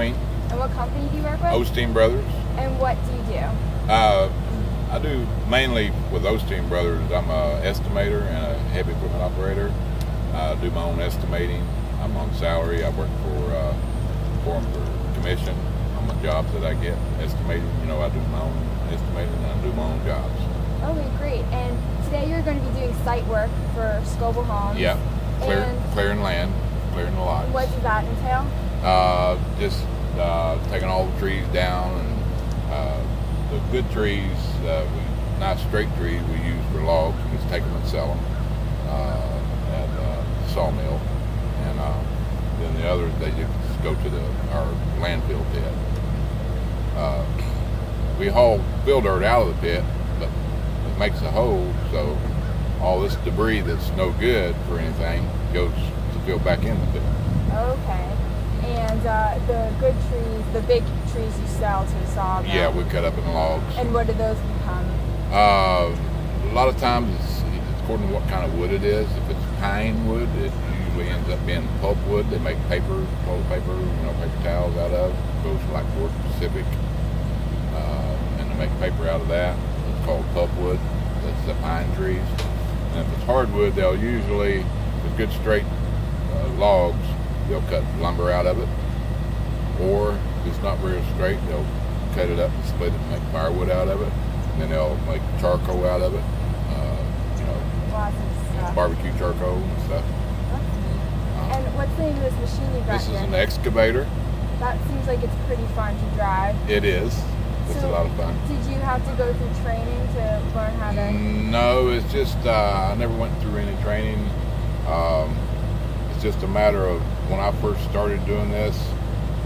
between. And what company do you work with? Osteen Brothers. And what do you do? I do mainly with Osteen Brothers. I'm an estimator and a heavy equipment operator. I do my own estimating. I'm on salary. I work for them for commission on the jobs that I get estimating. You know, I do my own estimating and I do my own jobs. Okay, great. And today you're going to be doing site work for Skobel Homes. Yeah, clearing land, clearing the lots. What does that entail? Just taking all the trees down, and the good trees, not straight trees, we use for logs. We just take them and sell them at the sawmill, and then the others they just go to our landfill pit. We haul fill dirt out of the pit, but it makes a hole, so all this debris that's no good for anything goes to fill back in the pit. Okay. And the good trees, the big trees you sell to the sawmill. Yeah, we cut up in logs. And what do those become? A lot of times it's according to what kind of wood it is. If it's pine wood, it usually ends up being pulp wood. They make paper, toilet paper, paper towels out of. It goes like Ford Pacific, and they make paper out of that. It's called pulpwood. That's the pine trees. And if it's hardwood, they'll usually, with good straight logs, they'll cut lumber out of it. Or if it's not real straight, they'll cut it up and split it and make firewood out of it. And then they'll make charcoal out of it. Lots of stuff. Barbecue charcoal and stuff. That's neat. And what's the name of this machine you got This is here? an excavator. That seems like it's pretty fun to drive. It is. It's a lot of fun. Did you have to go through training to learn how to? No, it's just I never went through any training. It's just a matter of when I first started doing this,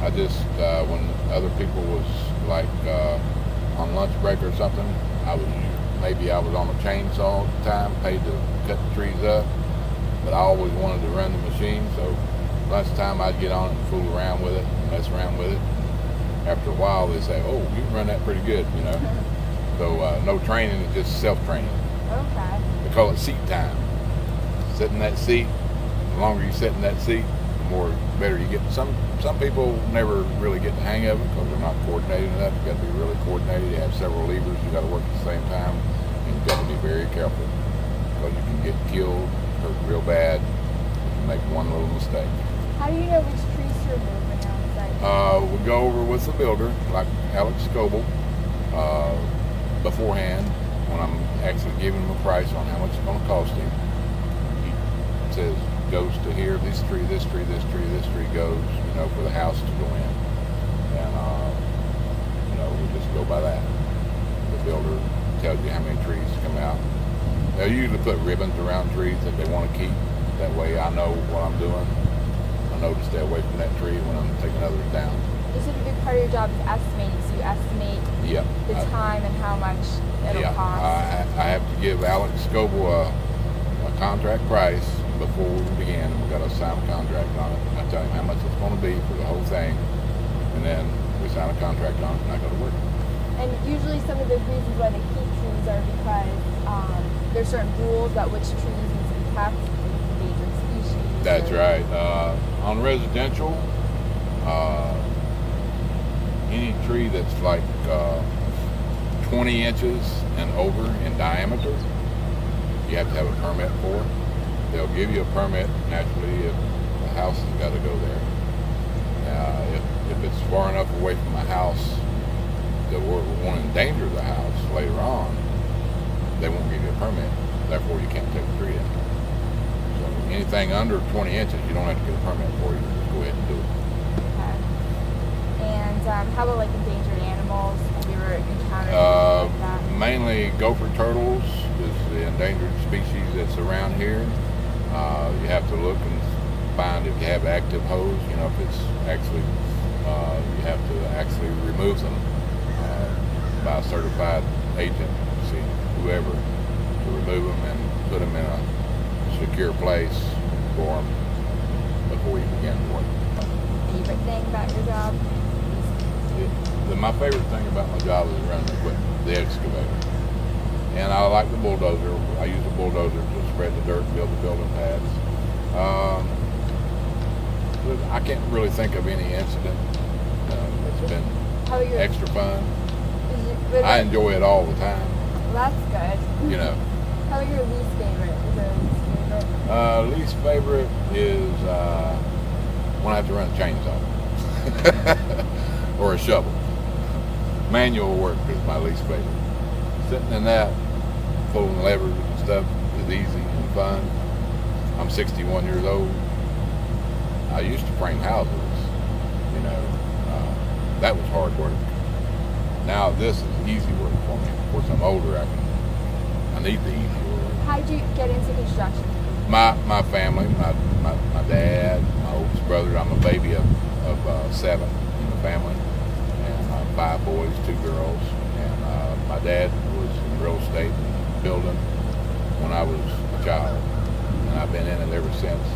I just when other people was like on lunch break or something, I was on a chainsaw at the time, paid to cut the trees up, but I always wanted to run the machine, so lunchtime I'd get on it and fool around with it, mess around with it. After a while they say, oh, you can run that pretty good, So no training, it's just self-training. Okay. They call it seat time. Sit in that seat, the longer you sit in that seat, the better you get. Some people never really get the hang of it because they're not coordinated enough. You got to be really coordinated. You have several levers you got to work at the same time, and you got to be very careful because you can get killed, hurt real bad if you make one little mistake. How do you know which trees to remove when you're on the site? We go over with the builder, like Alex Skobel, beforehand when I'm actually giving him a price on how much it's going to cost him. He says, goes to here, this tree goes, for the house to go in. And, we just go by that. The builder tells you how many trees come out. They'll usually put ribbons around trees that they want to keep. That way I know what I'm doing. I know to stay away from that tree when I'm taking others down. You said a big part of your job is estimating, so you estimate the time and how much it'll cost. I have to give Alex Skobel a contract price before we begin, and we've got to sign a contract on it. I tell him how much it's going to be for the whole thing, and then we sign a contract on it and I go to work. And usually some of the reasons why they keep trees are because there's certain rules about which trees need to be kept, endangered species. That's right. On residential, any tree that's like 20 inches and over in diameter, you have to have a permit for it. They'll give you a permit naturally if the house has got to go there. If it's far enough away from the house that we want to endanger the house later on, they won't give you a permit. Therefore, you can't take the tree down. So anything under 20 inches, you don't have to get a permit for. You just go ahead and do it. Okay. And how about like endangered animals? Have you ever encountered anything like that? Mainly gopher turtles is the endangered species that's around here. You have to look and find if you have active hose. If it's actually, you have to actually remove them by a certified agent, see whoever, to remove them and put them in a secure place for them before you begin work. Favorite thing about your job? My favorite thing about my job is running the equipment, the excavator. And I like the bulldozer. I use the bulldozer to spread the dirt and build the building pads. I can't really think of any incident How about your extra fun. I enjoy it all the time. Well, that's good. You know. How about your least favorite? Is there a least favorite? Least favorite is when I have to run a chainsaw or a shovel. Manual work is my least favorite. Sitting in that, pulling levers and stuff is easy and fun. I'm 61 years old. I used to frame houses, you know. That was hard work. Now this is easy work for me. Of course, I'm older. I need the easy work. How did you get into construction? My family, my dad, my oldest brother. I'm a baby of 7 in the family, and 5 boys, 2 girls. And my dad was in real estate and building when I was a child, and I've been in it ever since.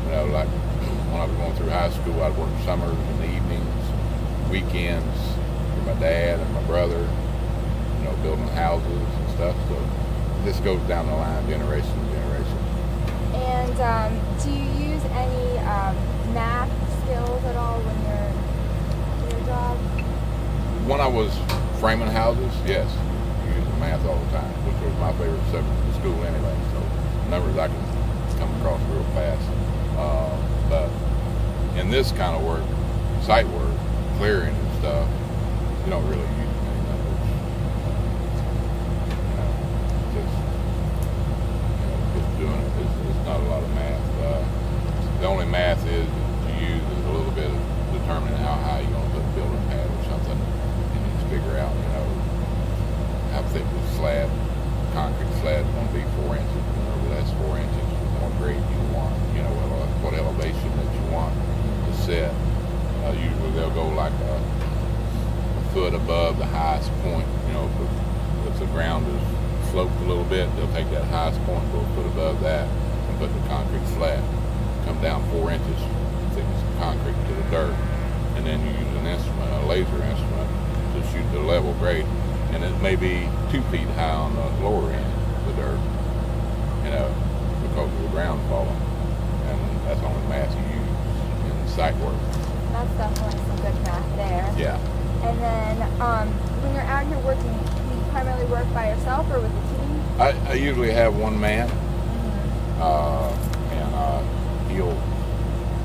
You know, like when I was going through high school, I'd work summers and evenings, weekends for my dad and my brother. You know, building houses and stuff. So this goes down the line, generation to generation. And do you use any math skills at all when you're in your job? When I was framing houses, yes, using math all the time, which was my favorite subject in school anyway. So numbers I can come across real fast. But in this kind of work, site work, clearing and stuff, you don't really use many numbers. Just doing it. It's not a lot of math. The only math is you use is a little bit of determining how high you're going to put a building pad or something, and you just figure out, you know, how thick the slab, concrete slab is going to be, 4 inches. Whatever that's 4 inches, the more grade you want, you know, what elevation that you want to set. Usually they'll go like a foot above the highest point. You know, if the ground is sloped a little bit, they'll take that highest point, go a foot above that, and put the concrete slab. Come down 4 inches thickness of concrete to the dirt, and then you use an instrument, a laser instrument, to shoot the level grade, and it may be 2 feet high on the lower end of the dirt, you know, because of the ground falling, and that's the only math you use in site work. That's definitely some good math there. Yeah. And then when you're out here working, do you primarily work by yourself or with a team? I usually have one man, and he'll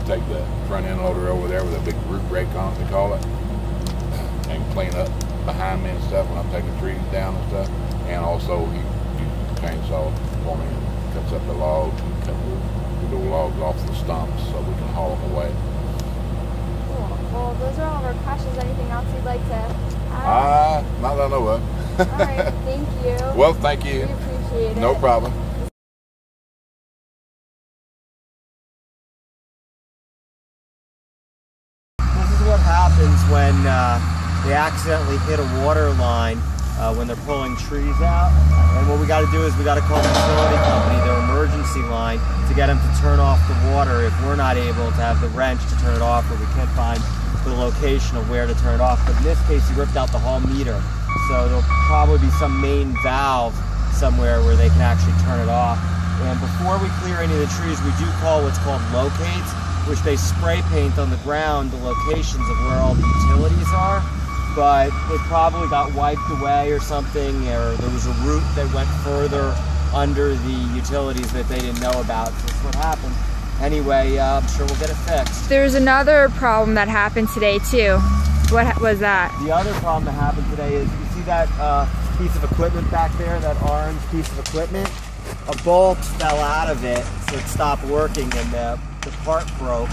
take the front end loader over there with a big root rake on it, they call it, and clean up behind me and stuff when I'm taking trees down and stuff. And also he uses the chainsaw for me and cuts up the logs and cut the little logs off the stumps so we can haul them away. Cool. Well, those are all of our questions. Anything else you'd like to add? Not that I know of. All right. Thank you. Well, thank you. We appreciate it. No problem. What happens when they accidentally hit a water line when they're pulling trees out. And what we got to do is we got to call the utility company, their emergency line, to get them to turn off the water if we're not able to have the wrench to turn it off, or we can't find the location of where to turn it off. But in this case, he ripped out the whole meter. So there'll probably be some main valve somewhere where they can actually turn it off. And before we clear any of the trees, we do call what's called locates, which they spray paint on the ground the locations of where all the utilities are. But it probably got wiped away or something, or there was a route that went further under the utilities that they didn't know about. So that's what happened. Anyway, I'm sure we'll get it fixed. There's another problem that happened today too. What was that? The other problem that happened today is, you see that piece of equipment back there, that orange piece of equipment? A bolt fell out of it, so it stopped working, and the part broke.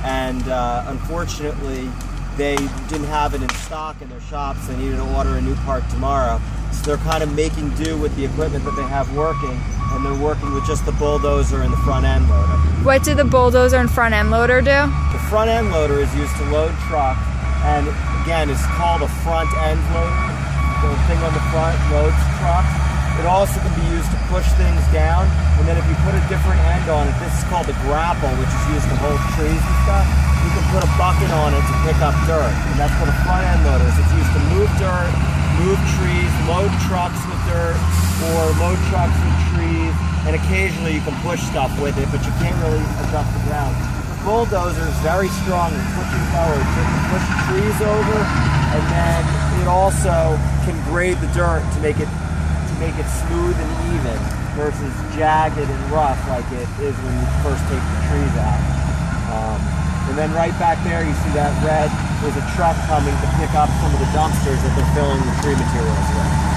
And unfortunately, they didn't have it in stock in their shops. They needed to order a new part tomorrow. So they're kind of making do with the equipment that they have working, and they're working with just the bulldozer and the front end loader. What do the bulldozer and front end loader do? The front end loader is used to load trucks, and again, it's called a front end loader. The thing on the front loads trucks. It also can be used to push things down, and then if you put a different end on it, this is called the grapple, which is used to hold trees and stuff. You can put a bucket on it to pick up dirt, and that's what a front end loader is. It's used to move dirt, move trees, load trucks with dirt, or load trucks with trees, and occasionally you can push stuff with it, but you can't really adjust the ground. The bulldozer is very strong at pushing forward, so it can push trees over, and then it also can grade the dirt to make it smooth and even versus jagged and rough like it is when you first take the trees out. And then right back there, you see that red. There's a truck coming to pick up some of the dumpsters that they're filling the tree materials with.